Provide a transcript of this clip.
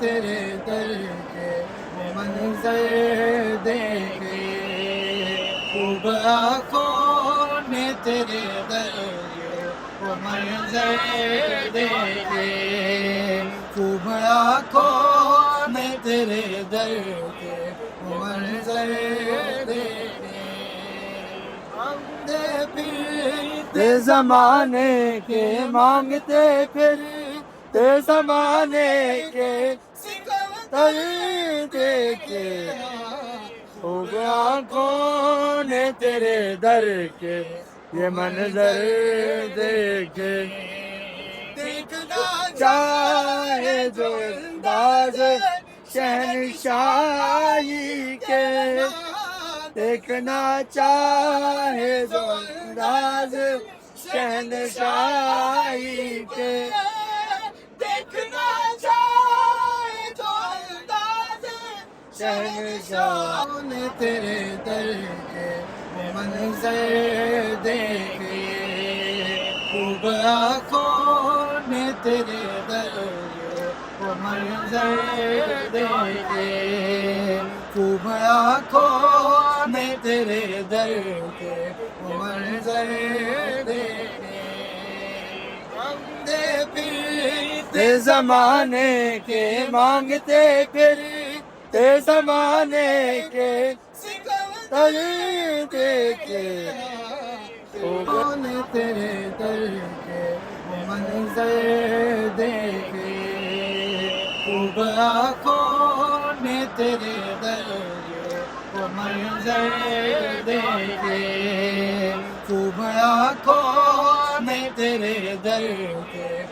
تیرے در کے وہ منظر دیکھے، خوب آنکھوں نے تیرے در کے وہ منظر دیکھے، خوب آنکھوں نے تیرے در کے وہ منظر دیکھے، مانگتے پھرتے زمانے کے، مانگتے پھرتے زمانے کے سکندر دیکھے، خوب آنکھوں نے تیرے در کے یہ منظر دیکھے، دیکھنا چاہے جو انداز شہنشاہی کے، دیکھنا چاہے جو انداز شہنشاہی کے، دیکھنا چاہے جو انداز شہنشاہی نے تیرے در کے وہ منظر دیکھے، خوب آنکھوں نے تیرے در کے وہ منظر دیکھے، خوب آنکھوں نے تیرے در کے وہ منظر دیکھے، مانگتے پھرتے زمانے کے، مانگتے پھرتے زمانے کے سکندر دیکھے، خوب نے تیرے در کے وہ منظر دیکھے، خوب آنکھوں نے تیرے در کے وہ منظر دیکھے، خوب آنکھوں نے تیرے در کے